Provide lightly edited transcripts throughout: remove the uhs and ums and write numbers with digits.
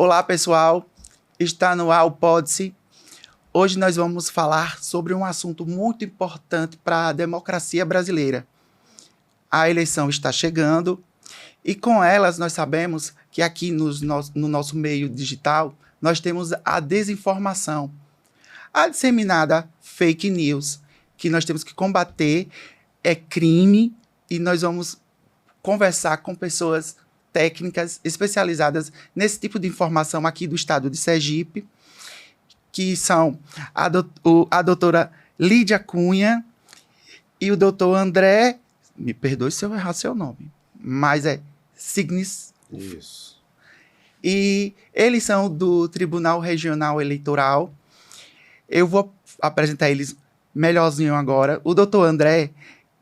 Olá, pessoal. Está no ar o Pod-se. Hoje nós vamos falar sobre um assunto muito importante para a democracia brasileira. A eleição está chegando e com elas nós sabemos que aqui no nosso meio digital nós temos a desinformação, a disseminada fake news, que nós temos que combater, é crime, e nós vamos conversar com pessoas técnicas especializadas nesse tipo de informação aqui do estado de Sergipe, que são a doutora Lídia Cunha e o doutor André, me perdoe se eu errar seu nome, mas é Signis. Isso. E eles são do Tribunal Regional Eleitoral. Eu vou apresentar eles melhorzinho agora. O doutor André,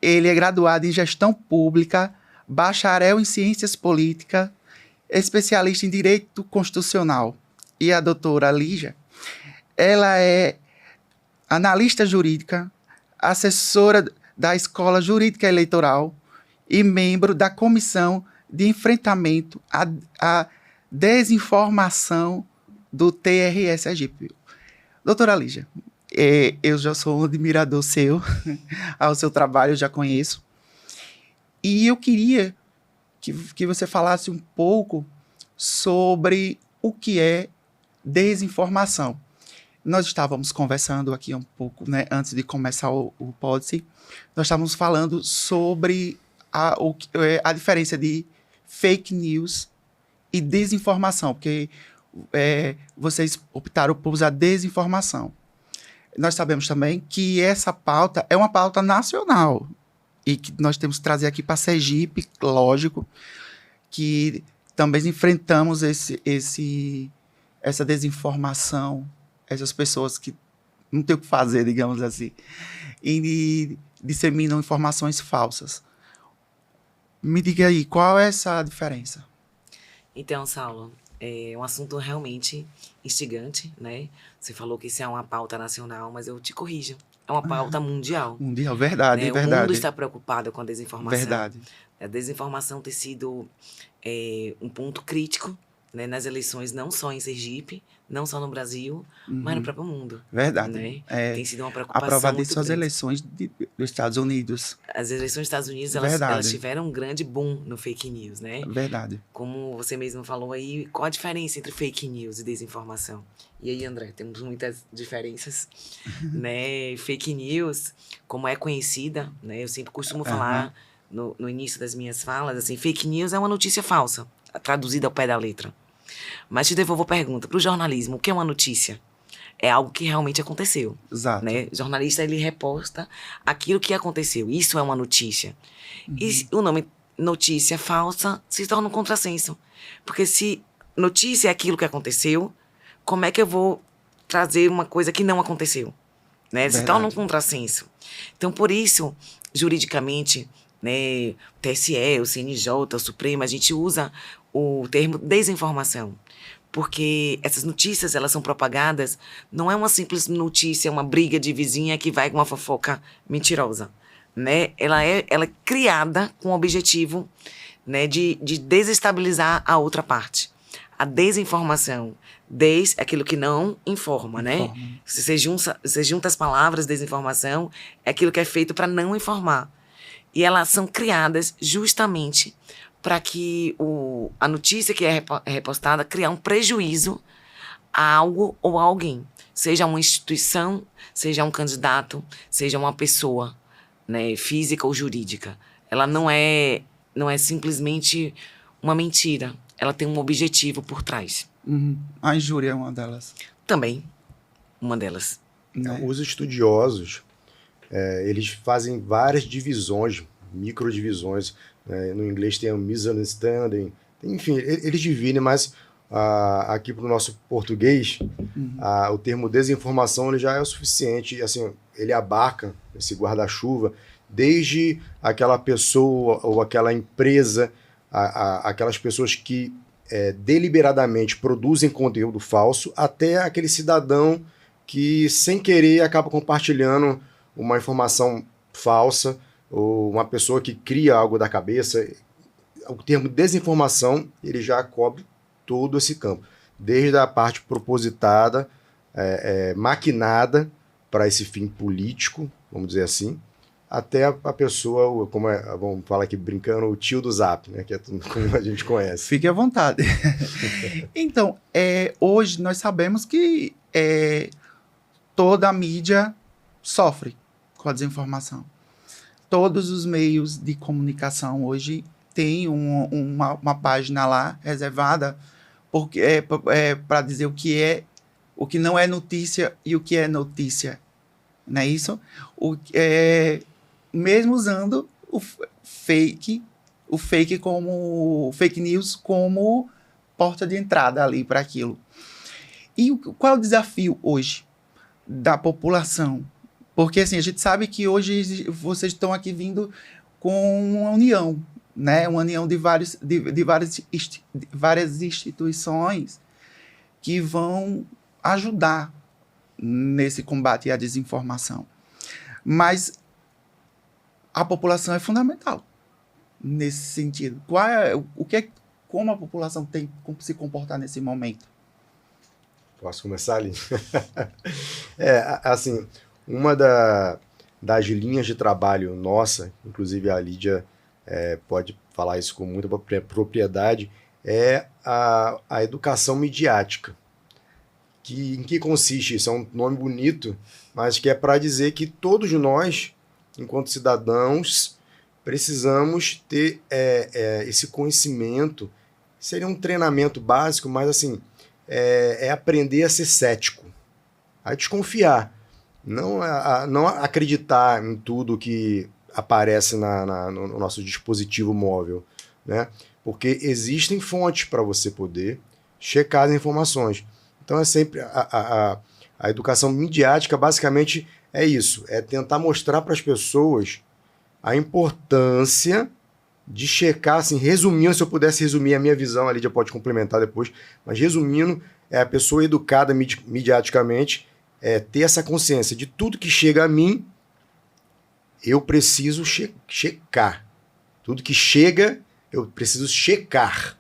ele é graduado em Gestão Pública, bacharel em Ciências Políticas, especialista em Direito Constitucional. E a doutora Lígia, ela é analista jurídica, assessora da Escola Jurídica Eleitoral e membro da Comissão de Enfrentamento à Desinformação do TRE Sergipe. Doutora Lígia, eu já sou um admirador seu, ao seu trabalho eu já conheço. E eu queria que você falasse um pouco sobre o que é desinformação. Nós estávamos conversando aqui um pouco, né, antes de começar o Pod-se, nós estávamos falando sobre a diferença de fake news e desinformação, porque vocês optaram por usar desinformação. Nós sabemos também que essa pauta é uma pauta nacional e que nós temos que trazer aqui para Sergipe, lógico, que também enfrentamos essa desinformação, essas pessoas que não têm o que fazer, digamos assim, e disseminam informações falsas. Me diga aí, qual é essa diferença? Então, Saulo, é um assunto realmente instigante, né? Você falou que isso é uma pauta nacional, mas eu te corrijo. É uma pauta mundial. Mundial, verdade, né? verdade. O mundo está preocupado com a desinformação. Verdade. A desinformação tem sido um ponto crítico, né, nas eleições, não só em Sergipe, não só no Brasil, mas no próprio mundo. Verdade. Né? Tem sido uma preocupação a prova muito disso, as grande. eleições dos Estados Unidos. As eleições dos Estados Unidos, elas tiveram um grande boom no fake news, né? Verdade. Como você mesmo falou aí, qual a diferença entre fake news e desinformação? E aí, André, temos muitas diferenças, né? Fake news, como é conhecida, né? Eu sempre costumo falar no início das minhas falas, assim, fake news é uma notícia falsa, traduzida ao pé da letra. Mas te devolvo a pergunta, para o jornalismo, o que é uma notícia? É algo que realmente aconteceu. Exato. Né? O jornalista, ele reposta aquilo que aconteceu. Isso é uma notícia. E o nome notícia falsa se torna um contrassenso. Porque se notícia é aquilo que aconteceu, como é que eu vou trazer uma coisa que não aconteceu? Né? Se torna um contrassenso. Então, por isso, juridicamente, né, o TSE, o CNJ, o Supremo, a gente usa o termo desinformação. Porque essas notícias, elas são propagadas, não é uma simples notícia, uma briga de vizinha que vai com uma fofoca mentirosa, né? Ela é criada com o objetivo, né, de desestabilizar a outra parte. A desinformação, aquilo que não informa, né? Se você junta as palavras desinformação, é aquilo que é feito para não informar. E elas são criadas justamente para que a notícia que é repostada criar um prejuízo a algo ou a alguém. Seja uma instituição, seja um candidato, seja uma pessoa, né, física ou jurídica. Ela não é simplesmente uma mentira. Ela tem um objetivo por trás. A injúria é uma delas. Também, uma delas. Né? Os estudiosos, eles fazem várias divisões, microdivisões. No inglês tem o misunderstanding. Enfim, eles dividem, mas aqui para o nosso português, o termo desinformação ele já é o suficiente. Assim, ele abarca esse guarda-chuva desde aquela pessoa ou aquela empresa, aquelas pessoas que deliberadamente produzem conteúdo falso, até aquele cidadão que, sem querer, acaba compartilhando uma informação falsa, ou uma pessoa que cria algo da cabeça. O termo desinformação, ele já cobre todo esse campo. desde a parte propositada, maquinada para esse fim político, vamos dizer assim, até a pessoa, como vamos falar aqui brincando, o tio do Zap, né, que é tudo como a gente conhece. Fique à vontade. Então, hoje nós sabemos que toda a mídia sofre com a desinformação. Todos os meios de comunicação hoje têm uma página lá reservada para dizer o que não é notícia e o que é notícia. Não é isso? Mesmo usando o fake news como porta de entrada ali para aquilo. E qual é o desafio hoje da população? Porque assim, a gente sabe que hoje vocês estão aqui vindo com uma união, né? Uma união de várias instituições que vão ajudar nesse combate à desinformação. Mas a população é fundamental nesse sentido. Como a população tem que se comportar nesse momento? Posso começar ali? Assim, uma das linhas de trabalho nossa, inclusive a Lídia pode falar isso com muita propriedade, é a educação midiática. Em que consiste isso? É um nome bonito, mas que é para dizer que todos nós, enquanto cidadãos, precisamos ter esse conhecimento. Seria um treinamento básico, mas assim, aprender a ser cético, a desconfiar, não acreditar em tudo que aparece no nosso dispositivo móvel, né? Porque existem fontes para você poder checar as informações. Então é sempre a educação midiática, basicamente é isso, é tentar mostrar para as pessoas a importância de checar, assim, resumindo, se eu pudesse resumir a minha visão, a Lídia pode complementar depois, mas resumindo, a pessoa educada midiaticamente ter essa consciência de tudo que chega a mim, eu preciso checar. Tudo que chega, eu preciso checar.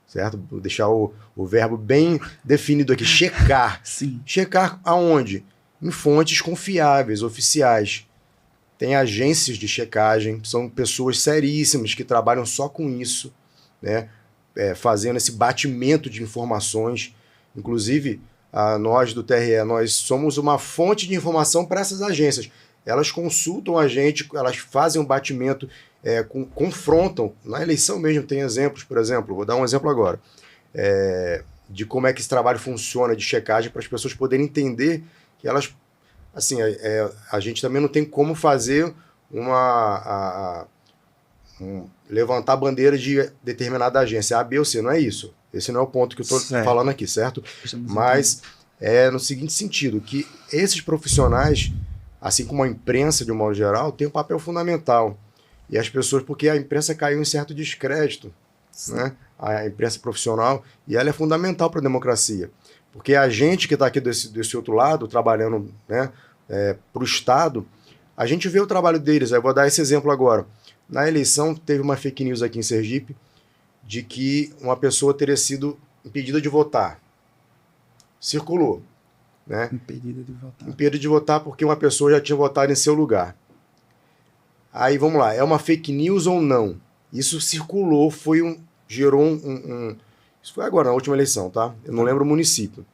Certo? Vou deixar o verbo bem definido aqui, checar. Sim. Checar aonde? Em fontes confiáveis, oficiais. Tem agências de checagem, são pessoas seríssimas que trabalham só com isso, né? Fazendo esse batimento de informações. Inclusive, nós do TRE, nós somos uma fonte de informação para essas agências. Elas consultam a gente, elas fazem um batimento, confrontam. Na eleição mesmo tem exemplos, por exemplo, vou dar um exemplo agora, de como é que esse trabalho funciona de checagem para as pessoas poderem entender que elas, assim, a gente também não tem como fazer levantar a bandeira de determinada agência, A, B ou C, não é isso. Esse não é o ponto que eu estou falando aqui, certo? Mas é no seguinte sentido, que esses profissionais, assim como a imprensa de um modo geral, tem um papel fundamental. E as pessoas, porque a imprensa caiu em certo descrédito, né? A imprensa profissional, e ela é fundamental para a democracia. Porque a gente que está aqui desse outro lado, trabalhando, né, para o Estado, a gente vê o trabalho deles. Eu vou dar esse exemplo agora. Na eleição, teve uma fake news aqui em Sergipe, de que uma pessoa teria sido impedida de votar. Circulou. Né? Impedida de votar porque uma pessoa já tinha votado em seu lugar. Aí, vamos lá, é uma fake news ou não? Isso circulou, gerou isso foi agora, na última eleição, tá? Eu não lembro o município.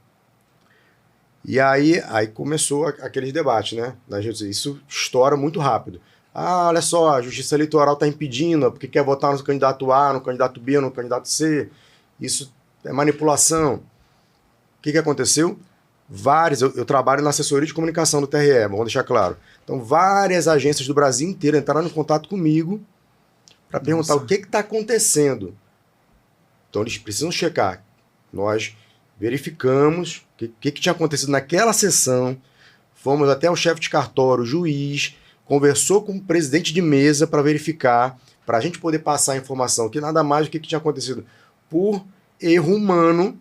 E aí começou aqueles debates, né? Isso estoura muito rápido. Olha só, a Justiça Eleitoral está impedindo, porque quer votar no candidato A, no candidato B, no candidato C. Isso é manipulação. O que aconteceu? Eu trabalho na assessoria de comunicação do TRE, vamos deixar claro. Então, várias agências do Brasil inteiro entraram em contato comigo para perguntar o que está acontecendo. Então, eles precisam checar. Nós verificamos o que tinha acontecido naquela sessão, fomos até o chefe de cartório, o juiz, conversou com o presidente de mesa para verificar, para a gente poder passar a informação, que nada mais do que tinha acontecido. Por erro humano,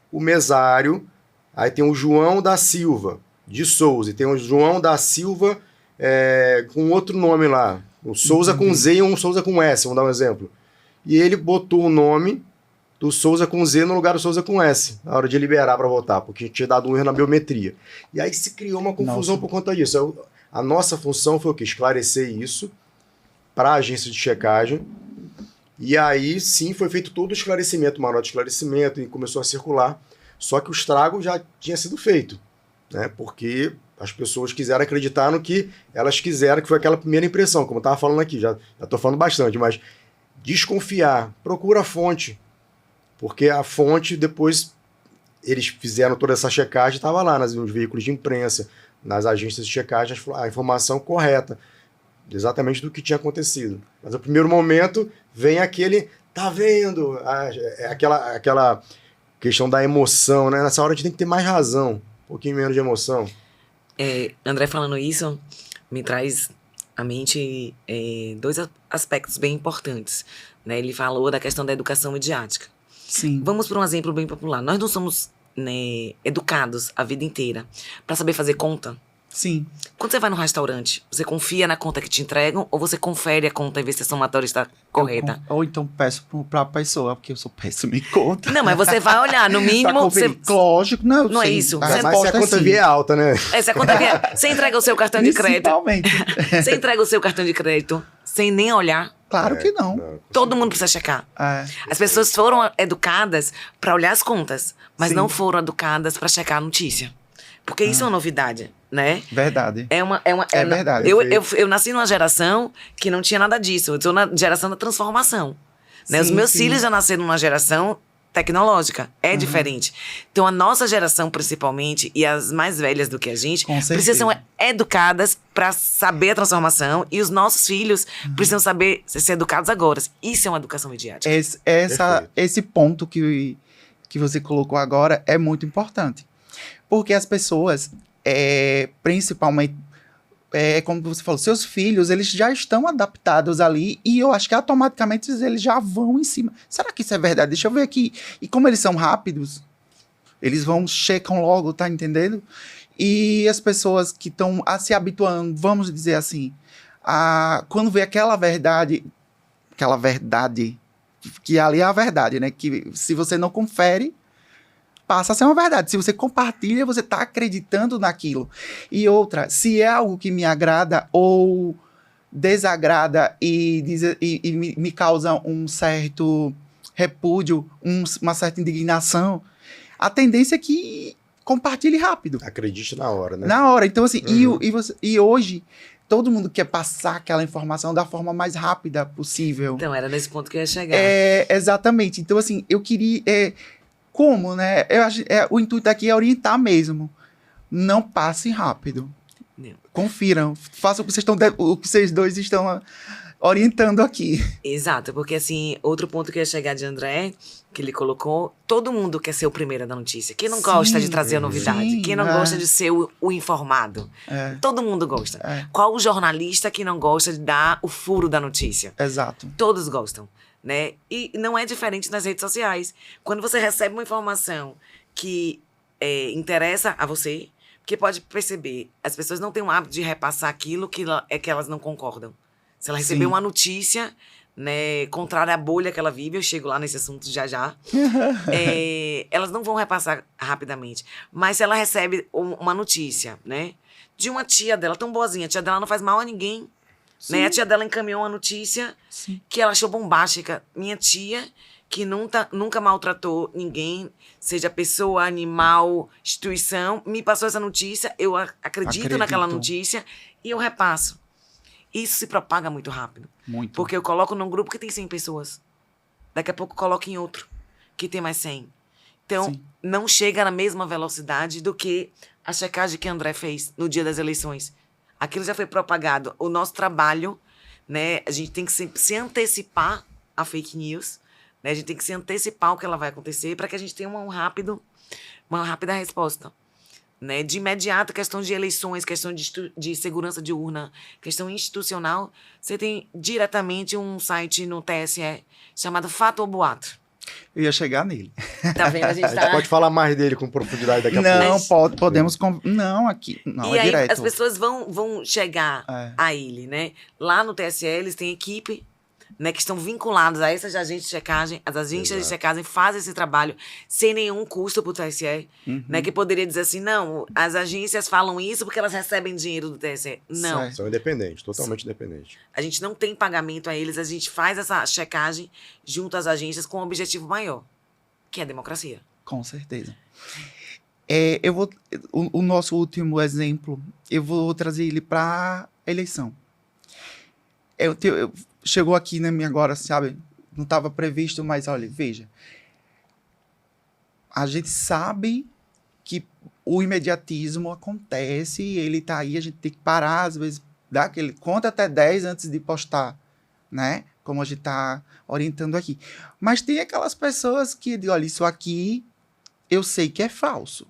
o mesário, aí tem o João da Silva, de Souza, e tem o João da Silva com outro nome lá, o Souza com Z e um Souza com S, vamos dar um exemplo. E ele botou o nome do Souza com Z no lugar do Souza com S, na hora de liberar para votar, porque tinha dado um erro na biometria. E aí se criou uma confusão por conta disso. A nossa função foi o quê? Esclarecer isso para a agência de checagem. E aí, sim, foi feito todo o esclarecimento, manual de esclarecimento, e começou a circular. Só que o estrago já tinha sido feito, né? Porque as pessoas quiseram acreditar no que elas quiseram, que foi aquela primeira impressão, como eu estava falando aqui, já estou falando bastante, mas desconfiar, procura a fonte, porque a fonte, depois, eles fizeram toda essa checagem, estava lá nos veículos de imprensa, nas agências de checagem, a informação correta, exatamente do que tinha acontecido. Mas no primeiro momento, vem aquele, tá vendo? Aquela questão da emoção, né? Nessa hora a gente tem que ter mais razão, um pouquinho menos de emoção. André falando isso me traz à mente dois aspectos bem importantes, né? Ele falou da questão da educação midiática. Sim. Vamos para um exemplo bem popular. Nós não somos, né, educados a vida inteira para saber fazer conta. Sim. Quando você vai no restaurante, você confia na conta que te entregam ou você confere a conta e vê se a somatória está correta? Ou então peço pra pessoa, porque eu sou péssimo em conta. Não, mas você vai olhar, no mínimo... Você... Lógico, não. Não é sim, isso. A Mas se a conta vier alta, né? Se a conta vier... Você entrega o seu cartão de crédito. Principalmente. Você entrega o seu cartão de crédito sem nem olhar. Claro que não. Todo mundo precisa checar. As pessoas foram educadas para olhar as contas, mas Sim. não foram educadas para checar a notícia. Porque isso é uma novidade, né? Verdade. É verdade. Eu nasci numa geração que não tinha nada disso. Eu sou na geração da transformação. Né? Os meus filhos já nasceram numa geração tecnológica. É diferente. Então, a nossa geração, principalmente, e as mais velhas do que a gente, precisam ser educadas para saber a transformação. E os nossos filhos precisam saber ser educados agora. Isso é uma educação midiática. Esse ponto que você colocou agora é muito importante. Porque as pessoas, principalmente, como você falou, seus filhos, eles já estão adaptados ali e eu acho que automaticamente eles já vão em cima. Será que isso é verdade? Deixa eu ver aqui. E como eles são rápidos, eles checam logo, tá entendendo? E as pessoas que estão se habituando, vamos dizer assim, quando vê aquela verdade, que ali é a verdade, né? Que se você não confere, passa a ser uma verdade. Se você compartilha, você está acreditando naquilo. E outra, se é algo que me agrada ou desagrada e me causa um certo repúdio, uma certa indignação, a tendência é que compartilhe rápido. Acredite na hora, né? Na hora. Então, assim, e hoje, todo mundo quer passar aquela informação da forma mais rápida possível. Então, era nesse ponto que eu ia chegar. Exatamente. Então, assim, eu queria... Como, né? Eu acho, o intuito aqui é orientar mesmo. Não passem rápido. Não. Confiram. Façam o que vocês dois estão orientando aqui. Exato, porque assim, outro ponto que eu ia chegar de André, que ele colocou, todo mundo quer ser o primeiro da notícia. Quem não gosta de trazer a novidade? Sim, Quem não gosta de ser o informado? Todo mundo gosta. Qual o jornalista que não gosta de dar o furo da notícia? Exato. Todos gostam. Né? E não é diferente nas redes sociais. Quando você recebe uma informação que interessa a você, porque pode perceber, as pessoas não têm o hábito de repassar aquilo que elas não concordam. Se ela receber uma notícia, né, contrária à bolha que ela vive, eu chego lá nesse assunto já, elas não vão repassar rapidamente. Mas se ela recebe uma notícia, né, de uma tia dela, tão boazinha, a tia dela não faz mal a ninguém, né? A tia dela encaminhou uma notícia que ela achou bombástica. Minha tia, que nunca maltratou ninguém, seja pessoa, animal, instituição, me passou essa notícia, eu acredito naquela notícia e eu repasso. Isso se propaga muito rápido. Muito. Porque eu coloco num grupo que tem 100 pessoas. Daqui a pouco eu coloco em outro, que tem mais 100. Então, não chega na mesma velocidade do que a checagem que André fez no dia das eleições. Aquilo já foi propagado. O nosso trabalho, né? A gente tem que sempre se antecipar a fake news, né? A gente tem que se antecipar o que ela vai acontecer para que a gente tenha uma rápida resposta. Né? De imediato, questão de eleições, questão de segurança de urna, questão institucional, você tem diretamente um site no TSE chamado Fato ou Boato. Eu ia chegar nele. Tá vendo? A gente pode falar mais dele com profundidade daqui a Não, pouco. podemos... Não, aqui. Não, e aí direto. as pessoas vão chegar a ele, né? Lá no TSE, eles têm equipe né, que estão vinculados a essas agências de checagem. As agências de Exato. checagem fazem esse trabalho sem nenhum custo para o TSE, Uhum. né, que poderia dizer assim, não, as agências falam isso porque elas recebem dinheiro do TSE. Não, Certo. São independentes, totalmente independentes. a gente não tem pagamento a eles, a gente faz essa checagem junto às agências com um objetivo maior, que é a democracia. Com certeza. Eu vou, o nosso último exemplo, eu vou trazer ele para eleição. Chegou aqui na minha agora, sabe? Não estava previsto, mas olha, veja. A gente sabe que o imediatismo acontece, ele tá aí, a gente tem que parar, às vezes, dar aquele, conta até 10 antes de postar, né? Como a gente está orientando aqui. Mas tem aquelas pessoas que dizem, olha, isso aqui eu sei que é falso,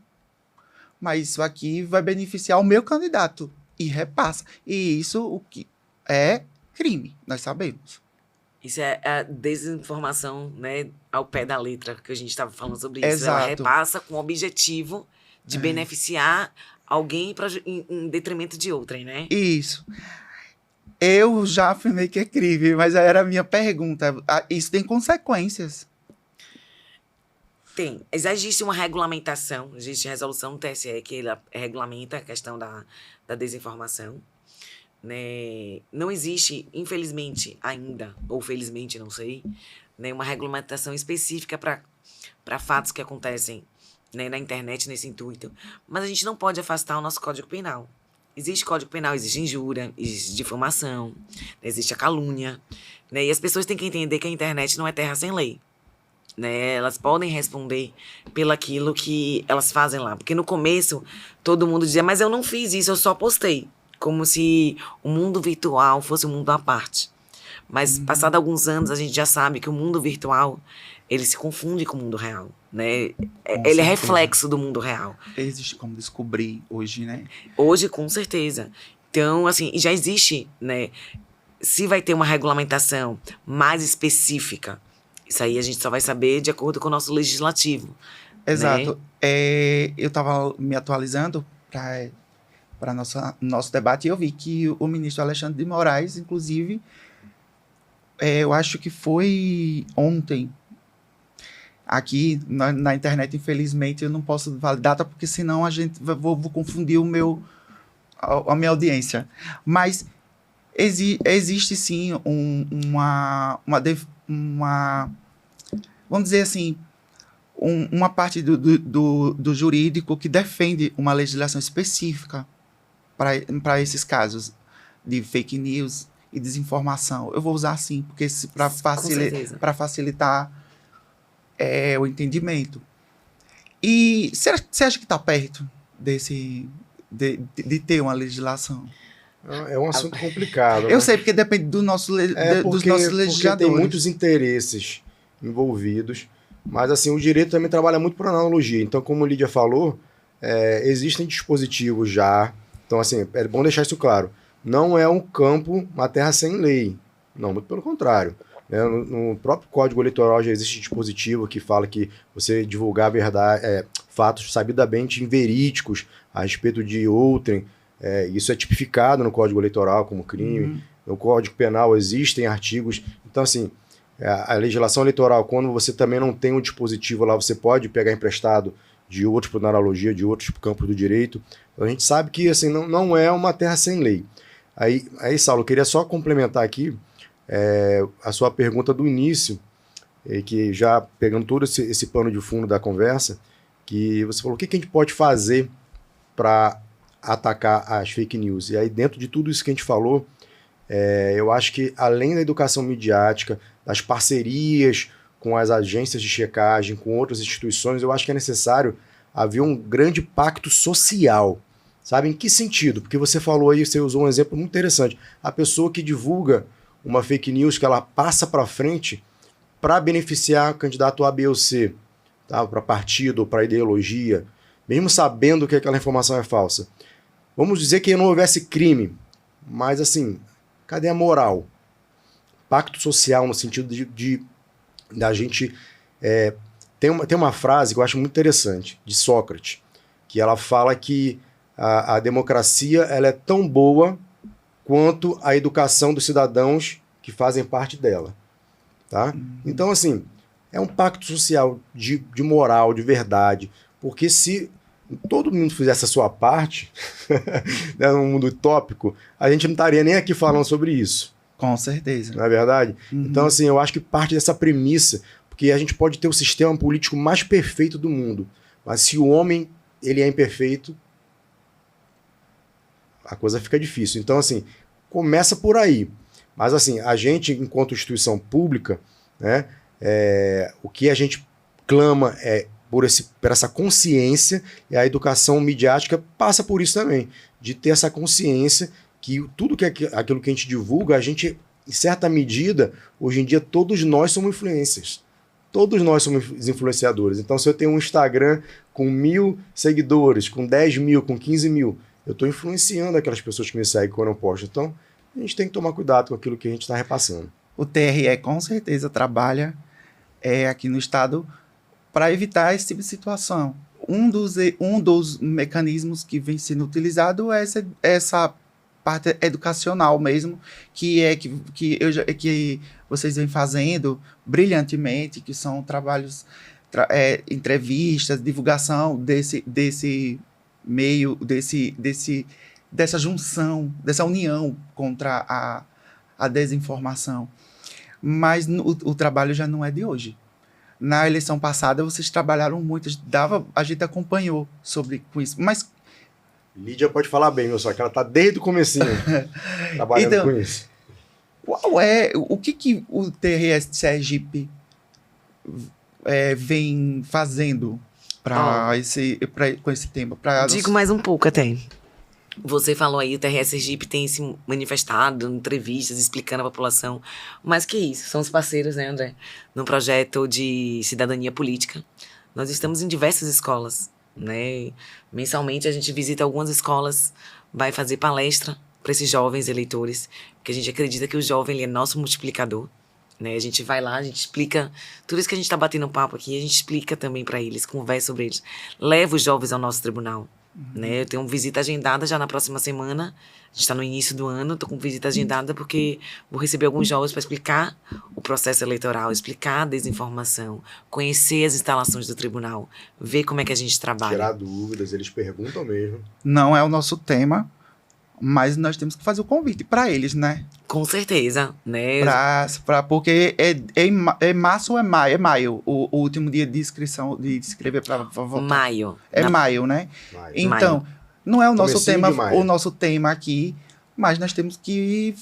mas isso aqui vai beneficiar o meu candidato, e repassa. E isso o que é crime, nós sabemos. Isso é a desinformação, né, ao pé da letra, que a gente estava falando sobre isso. Exato. Ela repassa com o objetivo de beneficiar alguém em detrimento de outrem, né? Isso. Eu já afirmei que é crime, mas era a minha pergunta. Isso tem consequências. Tem. Existe uma regulamentação, existe a resolução do TSE que ela regulamenta a questão da desinformação. Né? Não existe, infelizmente, ainda, ou felizmente, não sei, né, uma regulamentação específica para fatos que acontecem, né, na internet nesse intuito. Mas a gente não pode afastar o nosso Código Penal. Existe Código Penal, existe injúria, existe difamação, existe a calúnia. Né? E as pessoas têm que entender que a internet não é terra sem lei. Né? Elas podem responder pelaquilo que elas fazem lá. Porque no começo, todo mundo dizia, mas eu não fiz isso, eu só postei. Como se o mundo virtual fosse um mundo à parte. Mas, passado alguns anos, a gente já sabe que o mundo virtual, ele se confunde com o mundo real, né? Ele é certeza. reflexo do mundo real. Existe como descobrir hoje, né? Hoje, com certeza. Então, assim, já existe, né? Se vai ter uma regulamentação mais específica, isso aí a gente só vai saber de acordo com o nosso legislativo. Exato. Né? Eu estava me atualizando para nosso debate, e eu vi que o ministro Alexandre de Moraes, inclusive, eu acho que foi ontem, aqui na internet, infelizmente, eu não posso validar data, porque senão vou confundir a minha audiência. Mas existe sim vamos dizer assim, uma parte do jurídico que defende uma legislação específica para esses casos de fake news e desinformação. Eu vou usar assim, porque para facilitar o entendimento. E você acha que está perto de ter uma legislação? É um assunto complicado. Eu né? sei, porque depende dos nossos Porque legisladores. tem muitos interesses envolvidos, mas assim, o direito também trabalha muito por analogia. Então, como a Lídia falou, existem dispositivos já. Então, assim, é bom deixar isso claro. Não é um campo, uma terra sem lei. Não, muito pelo contrário. Né? No próprio Código Eleitoral já existe dispositivo que fala que você divulgar fatos sabidamente inverídicos a respeito de outrem. Isso é tipificado no Código Eleitoral como crime. No Código Penal existem artigos. Então, assim, a legislação eleitoral, quando você também não tem um dispositivo lá, você pode pegar emprestado de outros por analogia, de outros campos do direito. Então, a gente sabe que assim, não é uma terra sem lei. Aí, Saulo, eu queria só complementar aqui a sua pergunta do início, que já pegando todo esse pano de fundo da conversa, que você falou, o que a gente pode fazer para atacar as fake news? E aí, dentro de tudo isso que a gente falou, eu acho que além da educação midiática, das parcerias com as agências de checagem, com outras instituições, eu acho que é necessário haver um grande pacto social. Sabe, em que sentido? Porque você falou aí, você usou um exemplo muito interessante. A pessoa que divulga uma fake news, que ela passa para frente para beneficiar o candidato A, B ou C, tá? Para partido ou para ideologia, mesmo sabendo que aquela informação é falsa. Vamos dizer que não houvesse crime, mas assim, cadê a moral? Pacto social no sentido da gente... Tem uma frase que eu acho muito interessante, de Sócrates, que ela fala que a democracia ela é tão boa quanto a educação dos cidadãos que que fazem parte dela. Tá? Então, assim, é um pacto social de moral, de verdade, porque se todo mundo fizesse a sua parte, né, num mundo utópico, a gente não estaria nem aqui falando sobre isso. Com certeza. Não é verdade? Então, assim, eu acho que parte dessa premissa, porque a gente pode ter o sistema político mais perfeito do mundo, mas se o homem ele é imperfeito, a coisa fica difícil. Então, assim, começa por aí. Mas, assim, a gente, enquanto instituição pública, né, o que a gente clama é por essa consciência, e a educação midiática passa por isso também, de ter essa consciência que tudo aquilo que a gente divulga, a gente, em certa medida, hoje em dia, todos nós somos influencers. Todos nós somos influenciadores. Então, se eu tenho um Instagram com 1.000 seguidores, com 10 mil, com 15 mil, eu estou influenciando aquelas pessoas que me seguem quando eu posto. Então, a gente tem que tomar cuidado com aquilo que a gente está repassando. O TRE, com certeza, trabalha aqui no Estado para evitar esse tipo de situação. Um dos mecanismos que vem sendo utilizado é essa parte educacional mesmo, que vocês vêm fazendo brilhantemente, que são trabalhos, entrevistas, divulgação desse meio, dessa junção, dessa união contra a desinformação. Mas o trabalho já não é de hoje. Na eleição passada, vocês trabalharam muito, a gente acompanhou com isso. Mas Lídia pode falar bem, meu, só que ela está desde o comecinho trabalhando então, com isso. O que o TRS de Sergipe vem fazendo com esse tema? Digo mais um pouco até. Você falou aí, o TRS Sergipe tem se manifestado em entrevistas, explicando à população. Mas que isso? São os parceiros, né, André? No projeto de cidadania política. Nós estamos em diversas escolas, né? Mensalmente a gente visita algumas escolas, vai fazer palestra para esses jovens eleitores, porque a gente acredita que o jovem ele é nosso multiplicador. Né? A gente vai lá, a gente explica tudo isso que a gente está batendo papo aqui, a gente explica também para eles, conversa sobre eles. Leva os jovens ao nosso tribunal. Né? Eu tenho uma visita agendada já na próxima semana. A gente está no início do ano, estou com visita agendada porque vou receber alguns jovens para explicar o processo eleitoral, explicar a desinformação, conhecer as instalações do tribunal, ver como é que a gente trabalha. Tirar dúvidas, eles perguntam mesmo. Não é o nosso tema, mas nós temos que fazer o convite para eles, né? Com certeza, né? Porque é março ou é maio? É maio, o último dia de inscrição, de inscrever para votar. Maio. Maio, né? Maio. Então, não é o nosso tema, o nosso tema aqui, mas nós temos que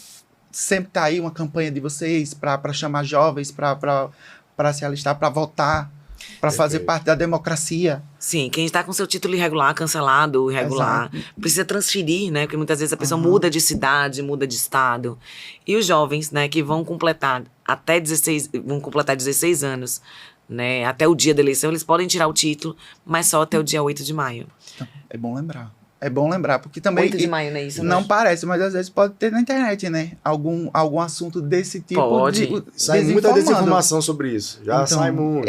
sempre estar aí uma campanha de vocês para chamar jovens, para se alistar, para votar, para fazer parte da democracia. Sim, quem está com seu título irregular, cancelado ou irregular, precisa transferir, né? Porque muitas vezes a pessoa muda de cidade, muda de estado. E os jovens, né, que vão completar 16 anos, né, até o dia da eleição, eles podem tirar o título, mas só até o dia 8 de maio. Então, é bom lembrar. É bom lembrar, porque também... 8 de maio, não é isso? Não parece, mas às vezes pode ter na internet, né? Algum assunto desse tipo. Pode. Sai muita desinformação sobre isso. Já então, sai muito.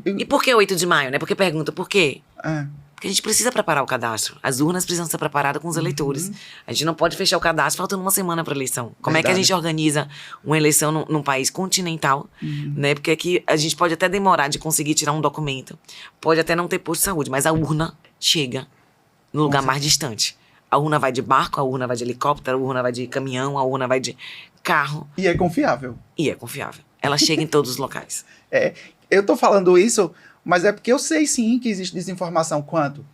E por que 8 de maio, né? Porque pergunta, por quê? É. Porque a gente precisa preparar o cadastro. As urnas precisam ser preparadas com os eleitores. A gente não pode fechar o cadastro faltando uma semana para a eleição. Como é que a gente organiza uma eleição num país continental, né? Porque aqui a gente pode até demorar de conseguir tirar um documento. Pode até não ter posto de saúde, mas a urna chega no lugar mais distante. A urna vai de barco, a urna vai de helicóptero, a urna vai de caminhão, a urna vai de carro. E é confiável. E é confiável. Ela chega em todos os locais. Eu tô falando isso, mas é porque eu sei sim que existe desinformação quanto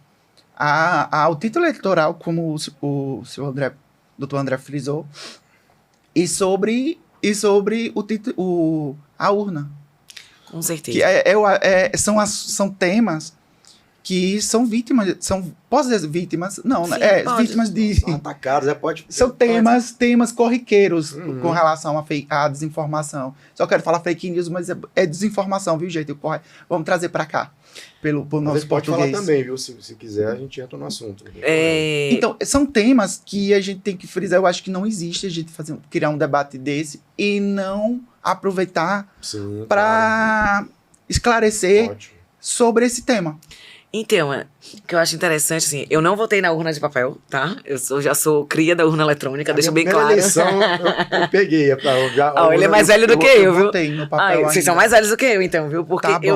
ao título eleitoral, como o senhor André, doutor André frisou, e sobre a urna. Com certeza. Que são temas que são vítimas, posso dizer vítimas? Não, sim, vítimas de... Atacados, pode... São temas corriqueiros com relação à desinformação. Só quero falar fake news, mas é desinformação, viu, gente? Vamos trazer para cá, pro nosso pode português. falar também, viu? Se quiser, a gente entra no assunto. Então, são temas que a gente tem que frisar. Eu acho que não existe a gente criar um debate desse e não aproveitar para esclarecer sobre esse tema. Então, o que eu acho interessante, assim, eu não votei na urna de papel, tá? Já sou cria da urna eletrônica, deixa bem claro. Eleição, eu peguei. Ele é mais velho do que eu, viu? Votei no papel Vocês são mais velhos do que eu, então, viu? Porque Tá bom.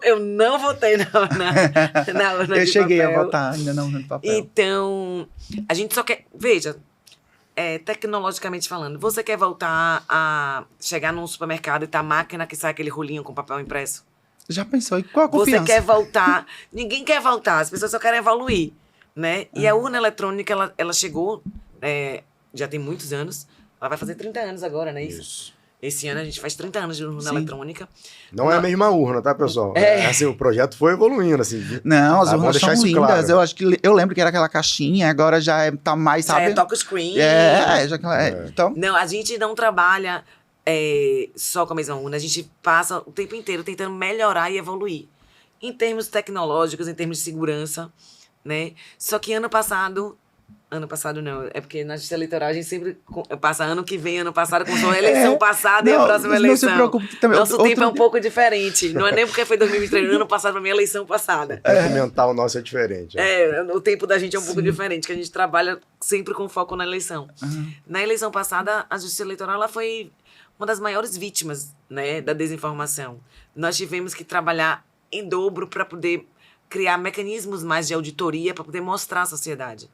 eu não votei na urna de papel. Eu cheguei a votar ainda na urna de papel. Então, a gente só quer... Veja, tecnologicamente falando, você quer voltar a chegar num supermercado e tá a máquina que sai aquele rolinho com papel impresso? Já pensou? E qual a confiança? Você quer voltar. Ninguém quer voltar, as pessoas só querem evoluir, né? E a urna eletrônica, ela chegou, já tem muitos anos. Ela vai fazer 30 anos agora, não é isso? Esse ano a gente faz 30 anos de urna eletrônica. Não é a mesma urna, tá, pessoal? Assim, o projeto foi evoluindo, assim. Não, as urnas são lindas. Claro. Eu acho que eu lembro que era aquela caixinha, agora já tá mais, sabe? Já toca screen. Então... Não, a gente não trabalha só com a mesma urna. A gente passa o tempo inteiro tentando melhorar e evoluir. Em termos tecnológicos, em termos de segurança, né? Só que ano passado não, é porque na justiça eleitoral a gente sempre passa ano que vem, ano passado, como a eleição passada e a próxima eleição. Não se preocupe também. Nosso tempo é um pouco diferente. Não é nem porque foi 2023, ano passado pra mim, a eleição passada. O tempo mental nosso é diferente. O tempo da gente é um pouco diferente, que a gente trabalha sempre com foco na eleição. Na eleição passada, a justiça eleitoral ela foi uma das maiores vítimas, né, da desinformação. Nós tivemos que trabalhar em dobro para poder criar mecanismos mais de auditoria para poder mostrar à sociedade.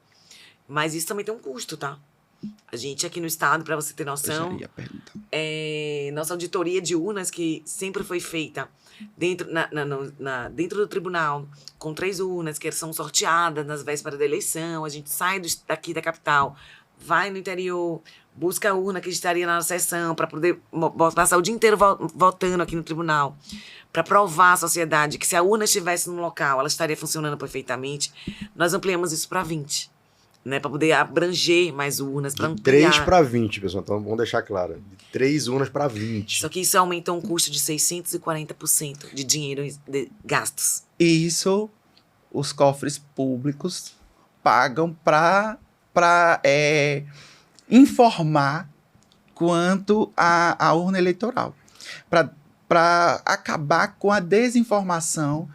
Mas isso também tem um custo, tá? A gente aqui no estado, para você ter noção, nossa auditoria de urnas, que sempre foi feita dentro do tribunal, com 3 urnas que são sorteadas nas vésperas da eleição, a gente sai daqui da capital, vai no interior, busca a urna que estaria na sessão para poder passar o dia inteiro votando aqui no tribunal, para provar à sociedade que se a urna estivesse no local, ela estaria funcionando perfeitamente. Nós ampliamos isso para 20. Né, para poder abranger mais urnas, para ampliar. 3 para 20, pessoal. Então, vamos deixar claro. De 3 urnas para 20. Só que isso aumentou um custo de 640% de dinheiro de gastos. E isso os cofres públicos pagam para informar quanto à urna eleitoral. Para acabar com a desinformação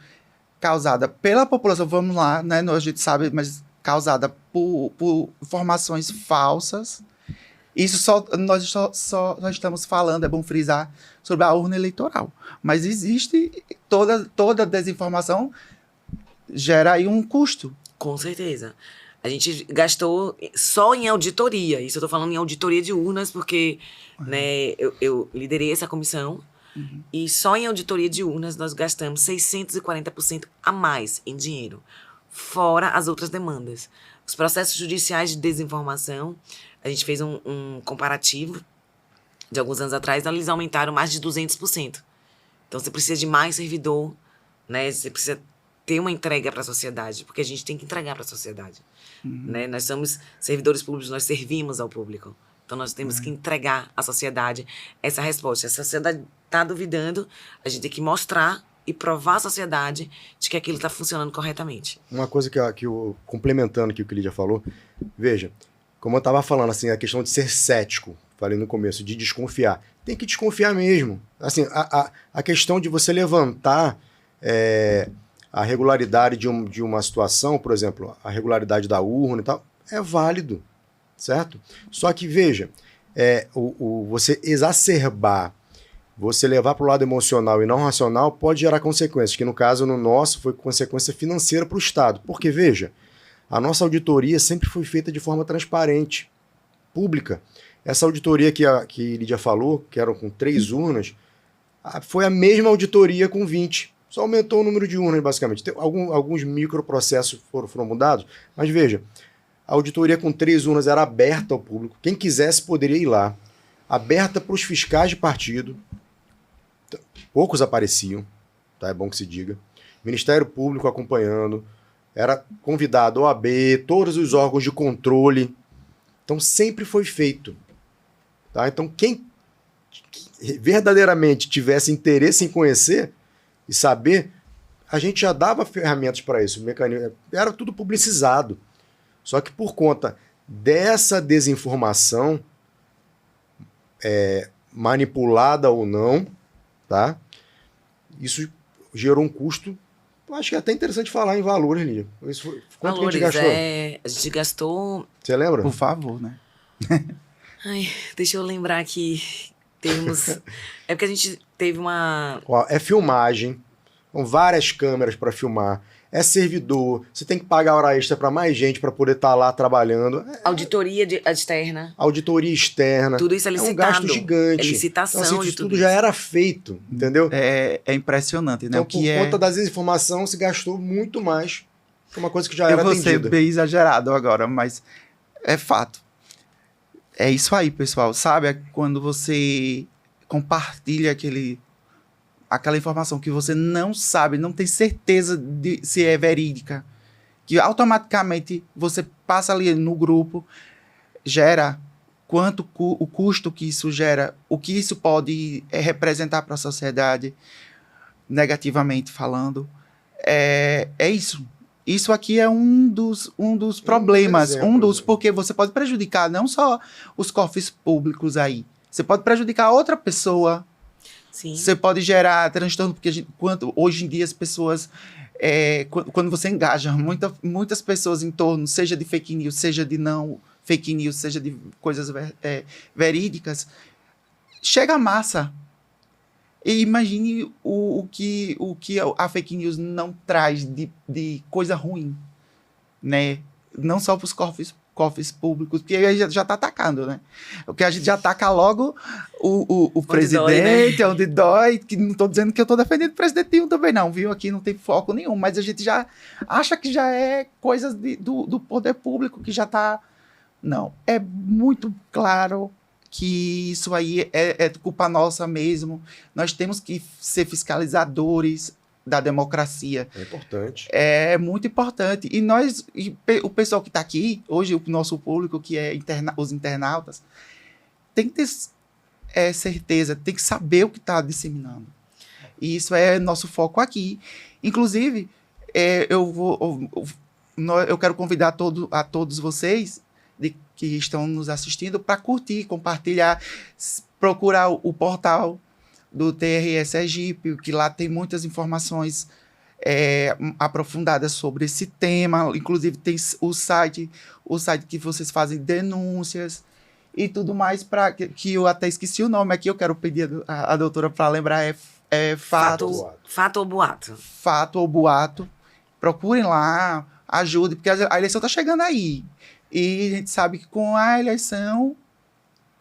causada pela população. Vamos lá, né? A gente sabe, mas causada por informações falsas. Isso nós estamos falando, é bom frisar, sobre a urna eleitoral. Mas existe toda desinformação gera aí um custo. Com certeza. A gente gastou só em auditoria. Isso eu estou falando em auditoria de urnas, porque né, eu liderei essa comissão. E só em auditoria de urnas nós gastamos 640% a mais em dinheiro. Fora as outras demandas. Os processos judiciais de desinformação, a gente fez um comparativo de alguns anos atrás, eles aumentaram mais de 200%. Então, você precisa de mais servidor, né? Você precisa ter uma entrega para a sociedade, porque a gente tem que entregar para a sociedade. Né? Nós somos servidores públicos, nós servimos ao público. Então, nós temos que entregar à sociedade essa resposta. Se a sociedade está duvidando, a gente tem que mostrar e provar à sociedade de que aquilo está funcionando corretamente. Uma coisa que eu complementando aqui o que o Lídia falou, veja, como eu estava falando, assim, a questão de ser cético, falei no começo, de desconfiar. Tem que desconfiar mesmo. Assim, a questão de você levantar a regularidade de uma situação, por exemplo, a regularidade da urna e tal, é válido, certo? Só que, veja, você exacerbar, você levar para o lado emocional e não racional pode gerar consequências, que no caso, no nosso, foi consequência financeira para o Estado. Porque, veja, a nossa auditoria sempre foi feita de forma transparente, pública. Essa auditoria que Lídia falou, que eram com 3 urnas, foi a mesma auditoria com 20. Só aumentou o número de urnas, basicamente. Alguns microprocessos foram mudados, mas veja, a auditoria com 3 urnas era aberta ao público. Quem quisesse poderia ir lá. Aberta para os fiscais de partido. Poucos apareciam, tá? É bom que se diga. Ministério Público acompanhando. Era convidado OAB, todos os órgãos de controle. Então, sempre foi feito. Tá? Então, quem verdadeiramente tivesse interesse em conhecer e saber, a gente já dava ferramentas para isso. O mecanismo era tudo publicizado. Só que por conta dessa desinformação, manipulada ou não, tá? Isso gerou um custo Eu acho que é até interessante falar em valores, Lídia. Quanto que a gente gastou? A gente gastou... Você lembra? Por favor, né? Ai, deixa eu lembrar aqui. Temos... É porque a gente teve uma... Ó, é filmagem, com várias câmeras para filmar, é servidor, você tem que pagar hora extra para mais gente para poder estar lá trabalhando. Auditoria externa. Auditoria externa. Tudo isso é É licitado. um gasto gigante. É licitação então, assim, de isso tudo tudo já era feito, entendeu? É impressionante, né? Então, O que por conta da desinformação, se gastou muito mais que uma coisa que já Eu era vou ser atendida. bem exagerado agora, mas é fato. É isso aí, pessoal. Sabe, é quando você compartilha aquela informação que você não sabe, não tem certeza de se é verídica, que automaticamente você passa ali no grupo, gera o custo que isso gera, o que isso pode representar para a sociedade, negativamente falando. É isso. Isso aqui é um dos problemas, exemplos, né? porque você pode prejudicar não só os cofres públicos aí, você pode prejudicar outra pessoa. Sim. Você pode gerar transtorno, porque hoje em dia as pessoas, quando você engaja muitas pessoas em torno, seja de fake news, seja de não fake news, seja de coisas verídicas, chega a massa. E imagine o que a fake news não traz de coisa ruim, né? Não só para os cofres públicos, porque aí já está atacando, né? Porque a gente já ataca logo o presidente, dói, né? onde dói, que não estou dizendo que eu estou defendendo o presidente nenhum também não, viu? Aqui não tem foco nenhum, mas a gente já acha que já é coisas do poder público, que já está... Não, é muito claro que isso aí é culpa nossa mesmo. Nós temos que ser fiscalizadores da democracia. É importante. É muito importante. O pessoal que está aqui, hoje o nosso público, que é os internautas, tem que ter certeza, tem que saber o que está disseminando. E isso é nosso foco aqui. Inclusive, eu quero convidar a todos vocês que estão nos assistindo para curtir, compartilhar, procurar o portal do TRE Sergipe, que lá tem muitas informações aprofundadas sobre esse tema. Inclusive tem o site que vocês fazem denúncias e tudo mais, que eu até esqueci o nome aqui, eu quero pedir a doutora para lembrar, Fato ou boato. Fato ou boato. Procurem lá, ajudem, porque a eleição está chegando aí. E a gente sabe que com a eleição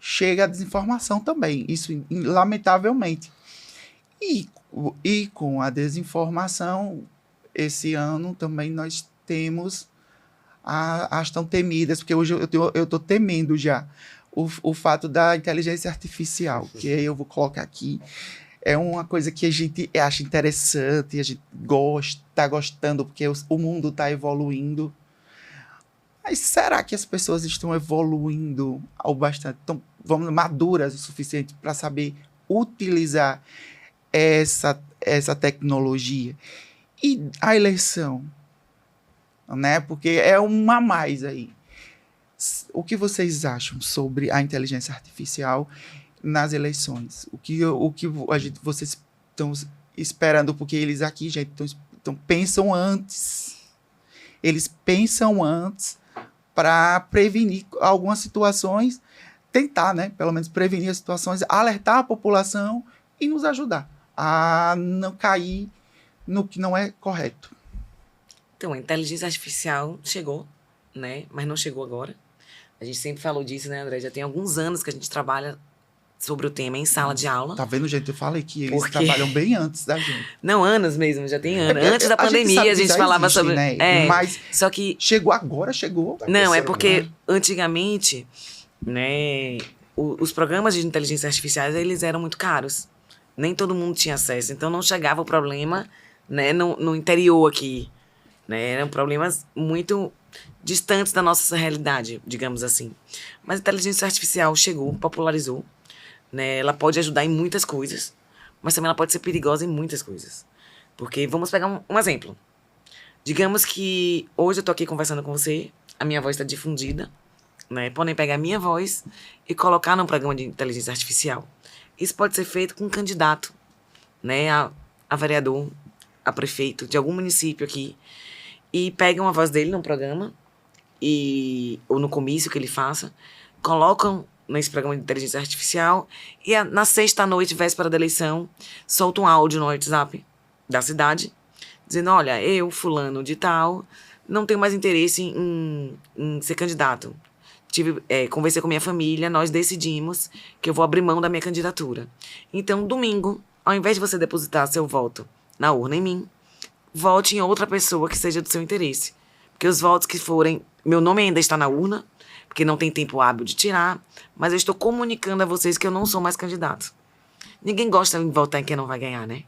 chega a desinformação também, isso lamentavelmente. E com a desinformação, esse ano também nós temos as tão temidas, porque hoje eu estou temendo já o fato da inteligência artificial, que eu vou colocar aqui. É uma coisa que a gente acha interessante, a gente está gostando, porque o mundo está evoluindo. Mas será que as pessoas estão evoluindo ao bastante, maduras o suficiente para saber utilizar essa tecnologia? E a eleição, né? Porque é uma a mais aí. O que vocês acham sobre a inteligência artificial nas eleições? O que vocês estão esperando? Porque eles aqui, gente, pensam antes. Eles pensam antes para prevenir algumas situações, tentar, né, pelo menos prevenir as situações, alertar a população e nos ajudar a não cair no que não é correto. Então, a inteligência artificial chegou, né, mas não chegou agora. A gente sempre falou disso, né, André? Já tem alguns anos que a gente trabalha sobre o tema em sala de aula. Tá vendo, gente? Eu falei que eles trabalham bem antes da gente. Não, anos mesmo, já tem anos. Antes da pandemia a gente falava existe, sobre... Né? Mas só que... Chegou agora, chegou. Tá Não, é crescendo porque muito. antigamente, né, os programas de inteligência artificial, eles eram muito caros. Nem todo mundo tinha acesso. Então não chegava o problema, né, no interior aqui. Né? Eram problemas muito distantes da nossa realidade, digamos assim. Mas a inteligência artificial chegou, popularizou. Né? Ela pode ajudar em muitas coisas, mas também ela pode ser perigosa em muitas coisas. Porque vamos pegar um exemplo. Digamos que hoje eu tô aqui conversando com você, a minha voz está difundida, né? Podem pegar a minha voz e colocar num programa de inteligência artificial. Isso pode ser feito com um candidato, né? A vereador, a prefeito de algum município aqui e peguem a voz dele num programa ou no comício que ele faça, colocam nesse programa de inteligência artificial e na sexta-noite, véspera da eleição, solta um áudio no WhatsApp da cidade, dizendo, olha, eu, fulano de tal, não tenho mais interesse em ser candidato. Conversei com minha família, nós decidimos que eu vou abrir mão da minha candidatura. Então, domingo, ao invés de você depositar seu voto na urna em mim, vote em outra pessoa que seja do seu interesse. Porque os votos que forem... Meu nome ainda está na urna, porque não tem tempo hábil de tirar, mas eu estou comunicando a vocês que eu não sou mais candidato. Ninguém gosta de votar em quem não vai ganhar, né?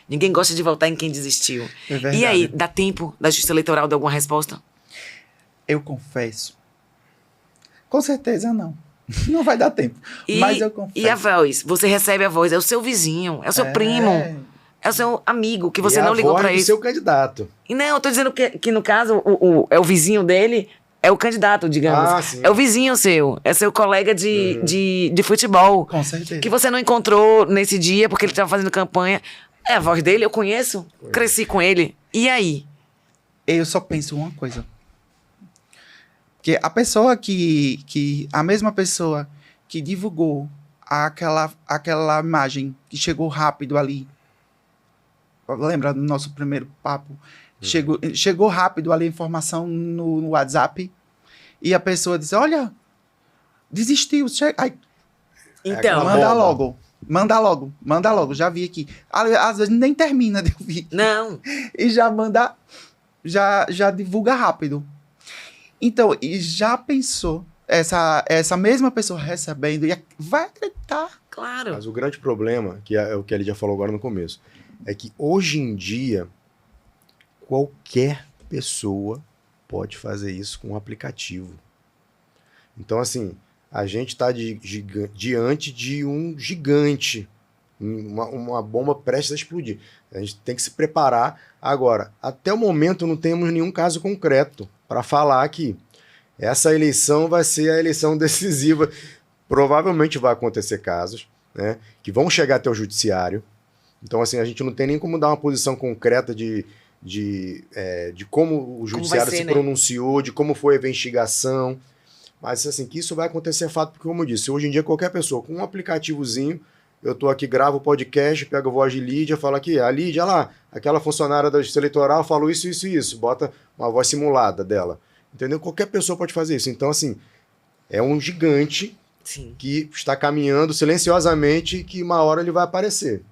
Ninguém gosta de votar em quem desistiu. É verdade. E aí, dá tempo da Justiça Eleitoral de alguma resposta? Eu confesso. Com certeza não. Não vai dar tempo. Mas eu confesso. E a voz? Você recebe a voz, é o seu vizinho, é o seu primo, é o seu amigo, que você não ligou pra ele. É o seu candidato. E não, eu tô dizendo que no caso, é o vizinho dele, é o candidato, digamos. Ah, sim. É o vizinho seu, é seu colega de futebol. Com certeza. Que você não encontrou nesse dia porque ele estava fazendo campanha. É a voz dele, eu conheço, cresci com ele. E aí? Eu só penso uma coisa. Que a pessoa a mesma pessoa que divulgou aquela imagem que chegou rápido ali, lembra do nosso primeiro papo? Chegou rápido ali a informação no WhatsApp e a pessoa disse, olha, desistiu. Então, Manda logo, já vi aqui. Às vezes nem termina de ouvir. não. E já manda, já divulga rápido. Então, e já pensou, essa mesma pessoa recebendo, e vai acreditar. Claro. Mas o grande problema, que é o que ele já falou agora no começo, é que hoje em dia, qualquer pessoa pode fazer isso com um aplicativo. Então, assim, a gente está diante de um gigante, uma bomba prestes a explodir. A gente tem que se preparar. Agora, até o momento não temos nenhum caso concreto para falar que essa eleição vai ser a eleição decisiva. Provavelmente vai acontecer casos, né, que vão chegar até o judiciário. Então, assim, a gente não tem nem como dar uma posição concreta de como o judiciário se pronunciou, de como foi a investigação. Mas, assim, que isso vai acontecer fato, porque, como eu disse, hoje em dia qualquer pessoa com um aplicativozinho, eu tô aqui, gravo o podcast, pego a voz de Lídia, falo aqui, a Lídia, olha lá, aquela funcionária da Justiça Eleitoral falou isso, isso e isso, bota uma voz simulada dela. Entendeu? Qualquer pessoa pode fazer isso. Então, assim, é um gigante Sim. que está caminhando silenciosamente e que uma hora ele vai aparecer.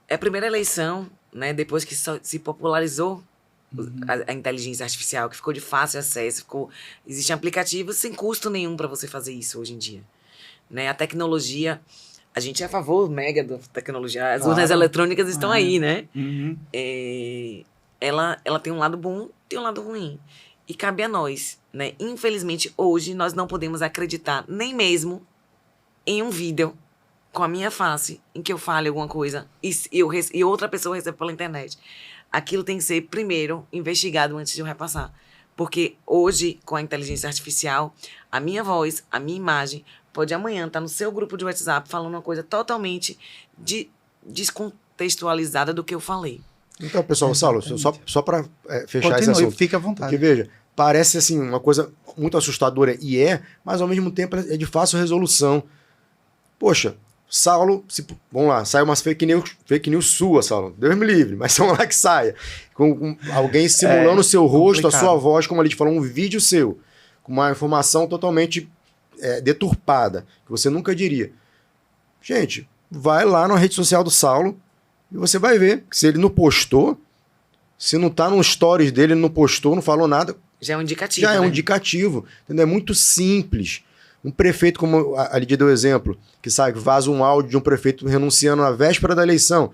É a primeira eleição, né, depois que se popularizou a inteligência artificial, que ficou de fácil acesso, existem aplicativos sem custo nenhum para você fazer isso hoje em dia. Né? A tecnologia, a gente é a favor mega da tecnologia, as urnas eletrônicas estão aí, né? Uhum. Ela tem um lado bom, tem um lado ruim. E cabe a nós, né? Infelizmente, hoje, nós não podemos acreditar nem mesmo em um vídeo com a minha face, em que eu fale alguma coisa e outra pessoa recebe pela internet. Aquilo tem que ser, primeiro, investigado antes de eu repassar. Porque hoje, com a inteligência artificial, a minha voz, a minha imagem, pode amanhã estar no seu grupo de WhatsApp falando uma coisa totalmente descontextualizada do que eu falei. Então, pessoal, Saulo, só para fechar esse assunto. Fica à vontade. Porque, veja, parece assim uma coisa muito assustadora, mas ao mesmo tempo é de fácil resolução. Poxa, Saulo, vamos lá, sai umas fake news sua, Saulo. Deus me livre, mas vamos lá que saia. Com alguém simulando o seu rosto, complicado. A sua voz, como a Lídia falou, um vídeo seu, com uma informação totalmente deturpada, que você nunca diria. Gente, vai lá na rede social do Saulo e você vai ver que se ele não postou, se não tá no stories dele, ele não postou, não falou nada. Já é um indicativo. Já é um indicativo. Entendeu? É muito simples. Um prefeito, como a Lídia deu exemplo, que vaza um áudio de um prefeito renunciando na véspera da eleição.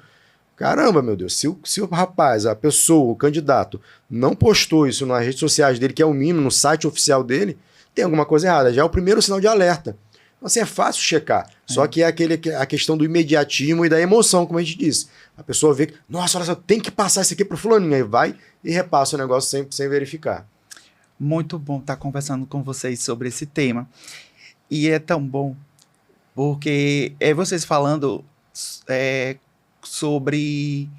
Caramba, meu Deus, se o rapaz, a pessoa, o candidato, não postou isso nas redes sociais dele, que é o mínimo, no site oficial dele, tem alguma coisa errada. Já é o primeiro sinal de alerta. Então, assim, é fácil checar. Só que é a questão do imediatismo e da emoção, como a gente disse. A pessoa vê que, nossa, olha só, tem que passar isso aqui pro fulaninho. Aí vai e repassa o negócio sem verificar. Muito bom estar conversando com vocês sobre esse tema. E é tão bom, porque vocês falando sobre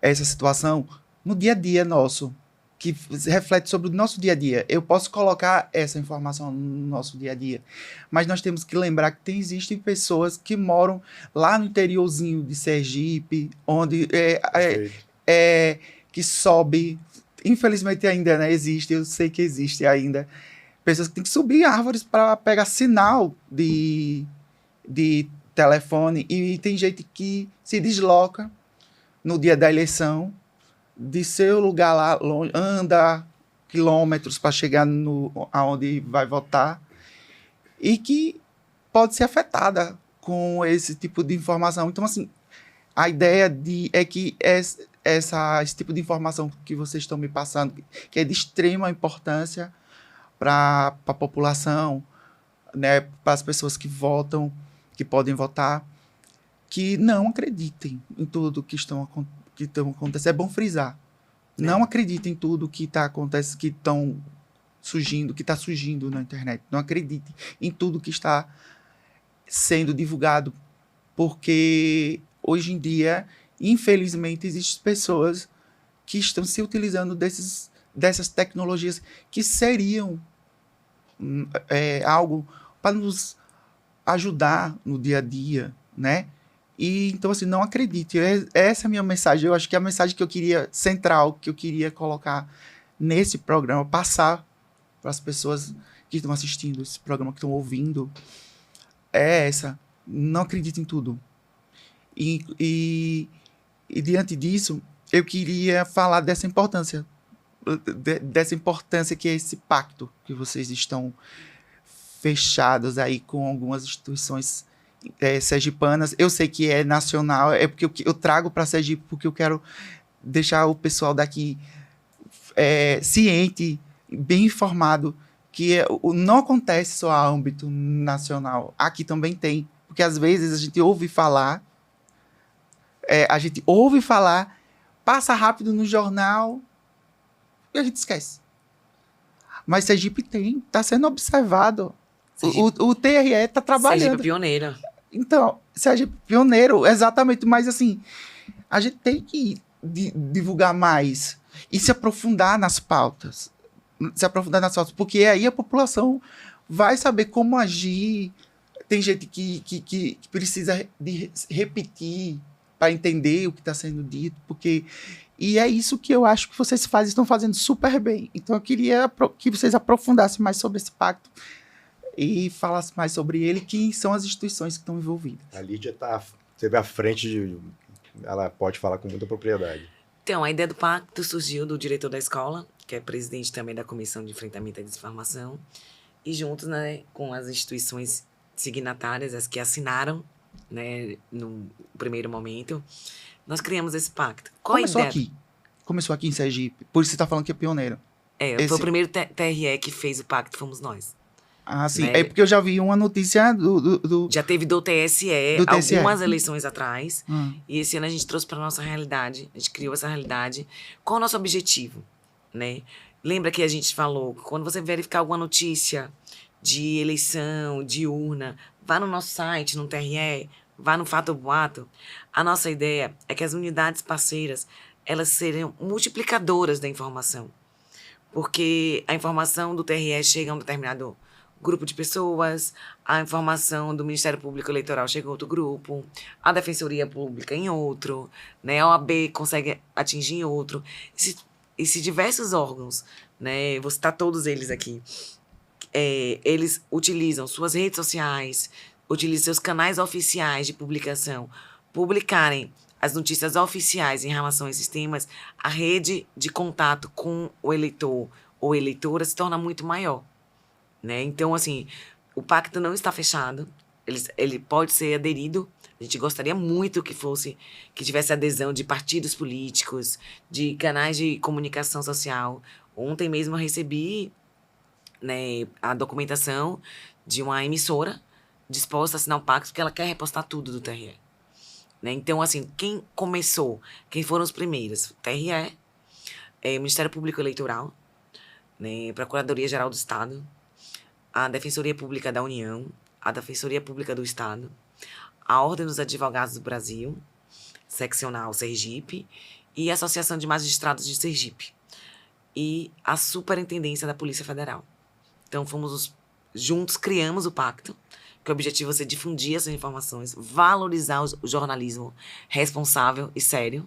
essa situação no dia a dia nosso, que reflete sobre o nosso dia a dia. Eu posso colocar essa informação no nosso dia a dia, mas nós temos que lembrar que existem pessoas que moram lá no interiorzinho de Sergipe, onde que sobe, infelizmente ainda, né, existe, eu sei que existe ainda, pessoas que têm que subir árvores para pegar sinal de telefone, e tem gente que se desloca no dia da eleição de seu lugar lá longe, anda quilômetros para chegar aonde vai votar, e que pode ser afetada com esse tipo de informação. Então, assim, a ideia é que esse tipo de informação que vocês estão me passando, que é de extrema importância para a população, né, para as pessoas que votam, que podem votar, que não acreditem em tudo que estão acontecendo. É bom frisar. Não acreditem em tudo que está acontecendo, que está surgindo na internet. Não acreditem em tudo que está sendo divulgado, porque hoje em dia, infelizmente, existem pessoas que estão se utilizando dessas tecnologias que seriam algo para nos ajudar no dia a dia, né? E então, assim, não acredite. Essa é a minha mensagem. Eu acho que a mensagem que eu queria, central, que eu queria colocar nesse programa, passar para as pessoas que estão assistindo esse programa, que estão ouvindo, é essa. Não acredite em tudo. E diante disso, eu queria falar dessa importância que é esse pacto que vocês estão fechados aí com algumas instituições sergipanas. Eu sei que é nacional, é porque eu trago para Sergipe, porque eu quero deixar o pessoal daqui ciente, bem informado, que não acontece só a âmbito nacional. Aqui também tem, porque às vezes a gente ouve falar, passa rápido no jornal e a gente esquece. Mas Sergipe está sendo observado. O TRE está trabalhando. Sergipe pioneira. Então, Sergipe pioneiro, exatamente. Mas, assim, a gente tem que divulgar mais e se aprofundar nas pautas. Porque aí a população vai saber como agir. Tem gente que precisa de repetir para entender o que está sendo dito, e é isso que eu acho que vocês estão fazendo super bem. Então eu queria que vocês aprofundassem mais sobre esse pacto e falassem mais sobre ele, quem são as instituições que estão envolvidas. A Lídia esteve à frente, ela pode falar com muita propriedade. Então, a ideia do pacto surgiu do diretor da escola, que é presidente também da Comissão de Enfrentamento à Desinformação, e juntos, né, com as instituições signatárias, as que assinaram, né, no primeiro momento, nós criamos esse pacto. Começou aqui em Sergipe, por isso você está falando que é pioneiro. Foi o primeiro TRE que fez o pacto, fomos nós. Ah, sim. Né? É porque eu já vi uma notícia Já teve do TSE, algumas eleições atrás, e esse ano a gente trouxe para nossa realidade, a gente criou essa realidade. Qual o nosso objetivo, né? Lembra que a gente falou, quando você verificar alguma notícia de eleição, de urna, vá no nosso site, no TRE, vá no Fato ou Boato. A nossa ideia é que as unidades parceiras, elas sejam multiplicadoras da informação. Porque a informação do TRE chega a um determinado grupo de pessoas, a informação do Ministério Público Eleitoral chega a outro grupo, a Defensoria Pública em outro, né? A OAB consegue atingir em outro. E se diversos órgãos, né? Vou citar todos eles aqui, eles utilizam suas redes sociais, utilizam seus canais oficiais de publicação, publicarem as notícias oficiais em relação a esses temas, a rede de contato com o eleitor ou eleitora se torna muito maior, né? Então, assim, o pacto não está fechado, ele pode ser aderido. A gente gostaria muito que tivesse adesão de partidos políticos, de canais de comunicação social. Ontem mesmo eu recebi, né, a documentação de uma emissora disposta a assinar um pacto porque ela quer repostar tudo do TRE. Né? Então, assim, quem foram os primeiros? TRE, Ministério Público Eleitoral, né, Procuradoria-Geral do Estado, a Defensoria Pública da União, a Defensoria Pública do Estado, a Ordem dos Advogados do Brasil, seccional Sergipe, e a Associação de Magistrados de Sergipe e a Superintendência da Polícia Federal. Então, juntos criamos o pacto, que o objetivo é você difundir essas informações, valorizar o jornalismo responsável e sério,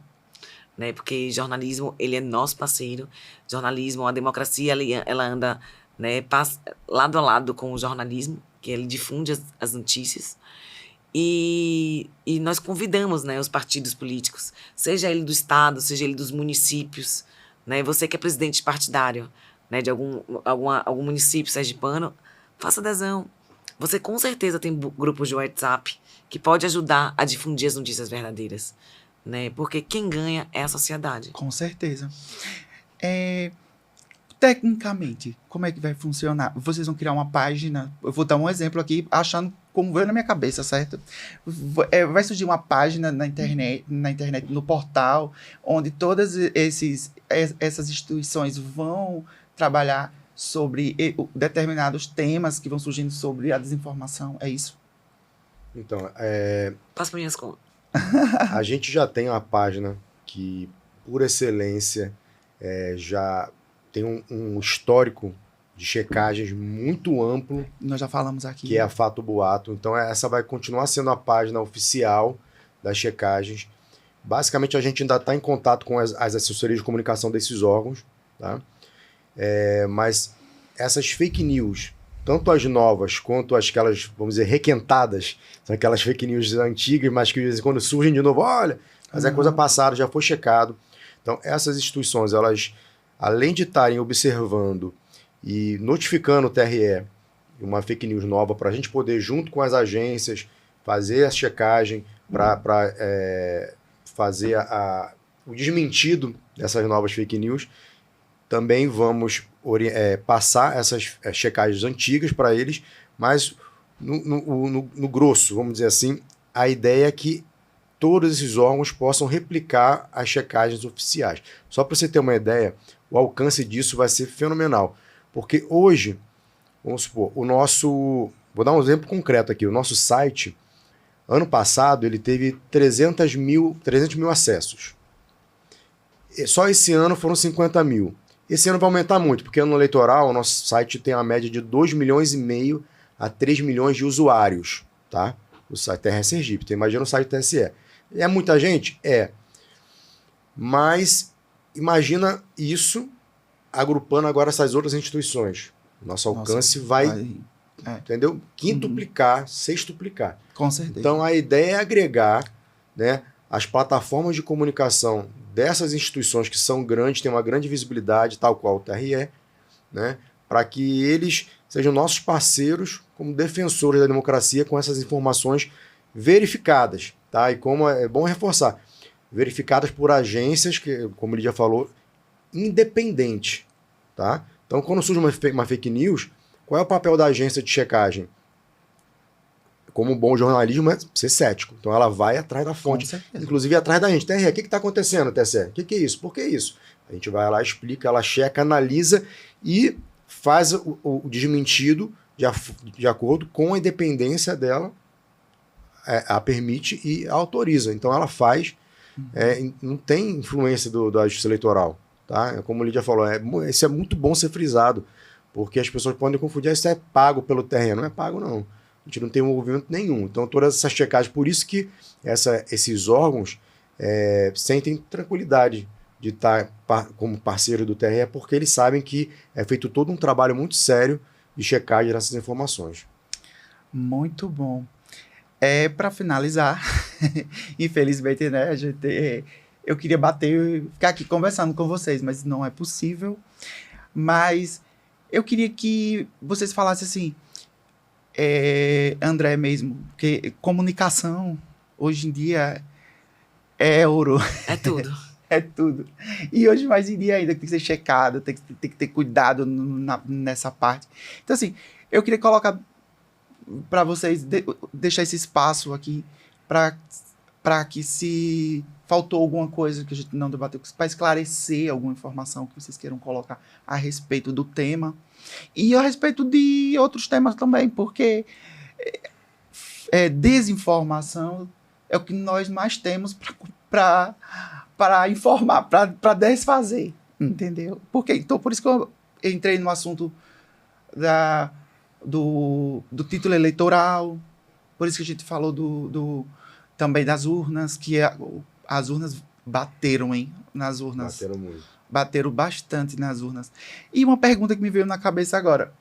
né? Porque jornalismo, ele é nosso parceiro. Jornalismo, a democracia, ela anda, né, lado a lado com o jornalismo, que ele difunde as notícias. E nós convidamos, né, os partidos políticos, seja ele do Estado, seja ele dos municípios, né? Você que é presidente partidário, né, de algum município sergipano, faça adesão. Você com certeza tem grupos de WhatsApp que pode ajudar a difundir as notícias verdadeiras, né? Porque quem ganha é a sociedade. Com certeza. Tecnicamente, como é que vai funcionar? Vocês vão criar uma página, eu vou dar um exemplo aqui, achando como veio na minha cabeça, certo? Vai surgir uma página na internet, no portal, onde todas essas instituições vão trabalhar sobre determinados temas que vão surgindo sobre a desinformação, é isso? Então, Passa para minhas contas. a gente já tem uma página que, por excelência, já tem um histórico de checagens muito amplo. Nós já falamos aqui. Que é a Fato Boato. Então, essa vai continuar sendo a página oficial das checagens. Basicamente, a gente ainda está em contato com as assessorias de comunicação desses órgãos, tá? Mas essas fake news, tanto as novas quanto aquelas, vamos dizer, requentadas, são aquelas fake news antigas, mas que de vez em quando surgem de novo, olha, mas é coisa passada, já foi checado. Então, essas instituições, elas, além de estarem observando e notificando o TRE uma fake news nova para a gente poder, junto com as agências, fazer a checagem para fazer o desmentido dessas novas fake news, também vamos passar essas checagens antigas para eles, mas no grosso, vamos dizer assim, a ideia é que todos esses órgãos possam replicar as checagens oficiais. Só para você ter uma ideia, o alcance disso vai ser fenomenal. Porque hoje, vamos supor, vou dar um exemplo concreto aqui, o nosso site, ano passado, ele teve 300 mil acessos. Só esse ano foram 50 mil. Esse ano vai aumentar muito, porque ano eleitoral, o nosso site tem uma média de 2,5 milhões a 3 milhões de usuários, tá? O site TRE Sergipe, então imagina o site TSE. É muita gente? É. Mas imagina isso agrupando agora essas outras instituições. Nosso alcance vai entendeu? Quintuplicar, sextuplicar. Com certeza. Então a ideia é agregar, né, as plataformas de comunicação dessas instituições que são grandes, têm uma grande visibilidade, tal qual o TRE, né, para que eles sejam nossos parceiros como defensores da democracia com essas informações verificadas, tá? E como é bom reforçar, verificadas por agências que, como ele já falou, independente, tá? Então, quando surge uma fake news, qual é o papel da agência de checagem? Como um bom jornalismo, é ser cético. Então, ela vai atrás da fonte, inclusive atrás da gente. TRE, o que está acontecendo, TSE? O que é isso? Por que isso? A gente vai lá, explica, ela checa, analisa e faz o desmentido de acordo com a independência dela, a permite e a autoriza. Então, ela faz, não tem influência da justiça eleitoral. Tá? Como o Lídia falou, isso é muito bom ser frisado, porque as pessoas podem confundir, isso é pago pelo TRE. Não é pago, não. A gente não tem movimento nenhum. Então, todas essas checagens, por isso que esses órgãos sentem tranquilidade de estar como parceiro do TRE, porque eles sabem que é feito todo um trabalho muito sério de checagem dessas informações. Muito bom. Para finalizar, infelizmente, né, eu queria ficar aqui conversando com vocês, mas não é possível. Mas eu queria que vocês falassem assim, André mesmo, porque comunicação hoje em dia é ouro. É tudo. É tudo. E hoje mais em dia ainda tem que ser checado, tem que ter cuidado nessa parte. Então assim, eu queria colocar para vocês, deixar esse espaço aqui para que se faltou alguma coisa que a gente não debateu, para esclarecer alguma informação que vocês queiram colocar a respeito do tema e a respeito de outros temas também, porque desinformação é o que nós mais temos para informar, para desfazer, entendeu? Então, por isso que eu entrei no assunto do título eleitoral, por isso que a gente falou também das urnas, as urnas bateram, hein? Nas urnas. Bateram muito. Bateram bastante nas urnas. E uma pergunta que me veio na cabeça agora,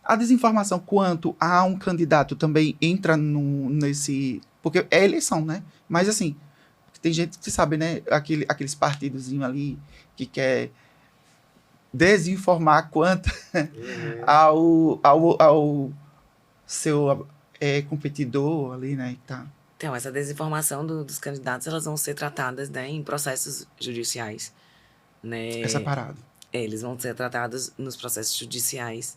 a desinformação quanto a um candidato também entra nesse... Porque é eleição, né? Mas assim, tem gente que sabe, né? Aqueles partidozinhos ali que quer desinformar quanto ao seu competidor ali, né? Tá. Então, essa desinformação dos candidatos, elas vão ser tratadas, né, em processos judiciais. Né? É separado. Eles vão ser tratados nos processos judiciais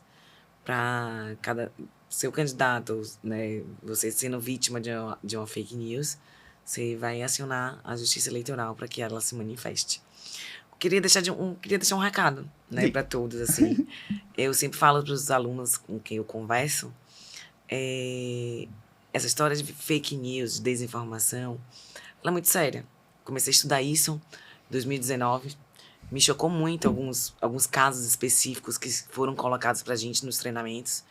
para cada seu candidato, né, você sendo vítima de uma fake news, você vai acionar a Justiça Eleitoral para que ela se manifeste. Queria deixar um recado, né, para todos, assim. Eu sempre falo para os alunos com quem eu converso, essa história de fake news, de desinformação, ela é muito séria. Comecei a estudar isso em 2019. Me chocou muito alguns casos específicos que foram colocados pra gente nos treinamentos,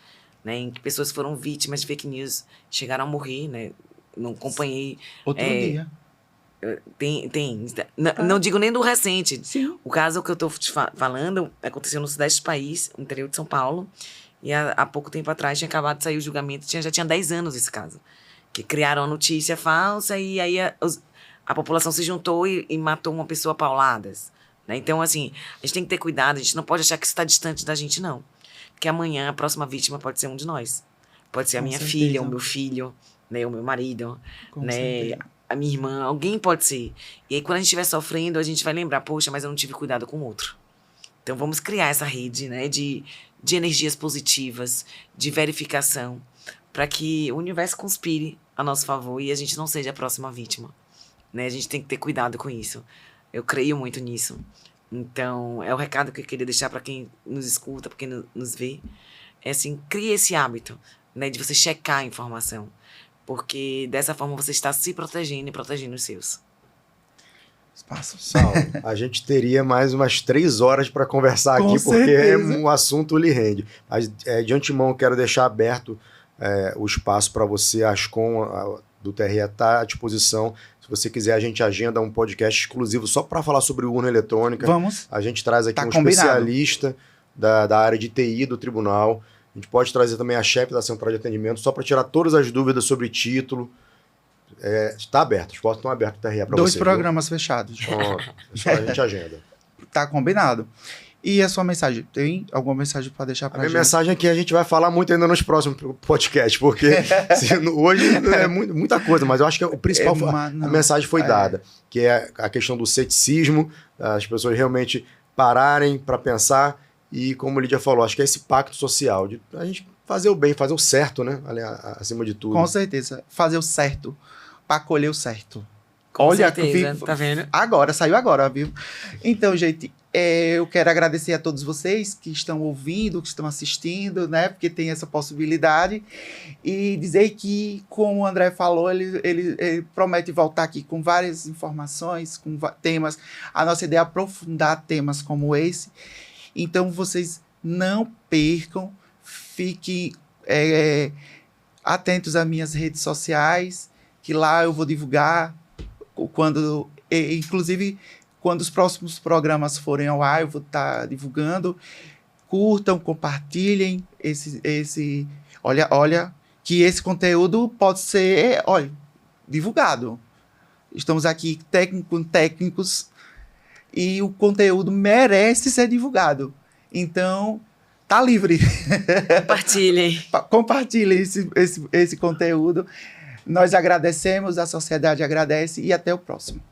né, em que pessoas foram vítimas de fake news, chegaram a morrer, né? Não acompanhei. Outro dia. Não digo nem do recente. Sim. O caso que eu tô te falando aconteceu no sudeste do país, no interior de São Paulo, e há pouco tempo atrás tinha acabado de sair o julgamento, já tinha 10 anos esse caso. Que criaram a notícia falsa e aí a população se juntou e matou uma pessoa a pauladas. Né? Então, assim, a gente tem que ter cuidado, a gente não pode achar que isso está distante da gente, não. Porque amanhã a próxima vítima pode ser um de nós. Pode ser a minha filha, o meu filho, né, o meu marido, né, a minha irmã, alguém pode ser. E aí, quando a gente estiver sofrendo, a gente vai lembrar, poxa, mas eu não tive cuidado com o outro. Então, vamos criar essa rede, né, de energias positivas, de verificação, para que o universo conspire a nosso favor e a gente não seja a próxima vítima. Né? A gente tem que ter cuidado com isso. Eu creio muito nisso. Então, é o recado que eu queria deixar para quem nos escuta, para quem nos vê. É assim, crie esse hábito, né, de você checar a informação. Porque dessa forma você está se protegendo e protegendo os seus. Espaço. Sal, a gente teria mais umas 3 horas para conversar Com aqui, certeza. porque o assunto lhe rende. Mas, de antemão, eu quero deixar aberto o espaço para você. A Ascom do TRE está à disposição. Se você quiser, a gente agenda um podcast exclusivo só para falar sobre urna eletrônica. Vamos. A gente traz aqui Tá um combinado. especialista da área de TI do tribunal. A gente pode trazer também a chefe da central de atendimento só para tirar todas as dúvidas sobre título. Está aberto, os portas estão abertos do TRE para você. 2 programas fechados. Pronto, a gente agenda. Tá combinado. E a sua mensagem? Tem alguma mensagem para deixar A pra minha gente? mensagem é que a gente vai falar muito ainda nos próximos podcasts, porque hoje é muita coisa, mas eu acho que o principal, a mensagem foi dada, que é a questão do ceticismo, as pessoas realmente pararem para pensar e, como a Lídia falou, acho que é esse pacto social, de a gente fazer o bem, fazer o certo, né, acima de tudo. Com certeza. Fazer o certo, para colher o certo. Com Olha, certeza, tá vendo? Saiu agora, viu? Então, gente, eu quero agradecer a todos vocês que estão ouvindo, que estão assistindo, né? Porque tem essa possibilidade. E dizer que, como o André falou, ele promete voltar aqui com várias informações, com temas. A nossa ideia é aprofundar temas como esse. Então, vocês não percam, fiquem atentos às minhas redes sociais, que lá eu vou divulgar inclusive, quando os próximos programas forem ao ar, eu vou estar divulgando. Curtam, compartilhem olha, que esse conteúdo pode ser, divulgado. Estamos aqui técnicos e o conteúdo merece ser divulgado. Então, tá livre. Compartilhem. Compartilhem esse conteúdo. Nós agradecemos, a sociedade agradece e até o próximo.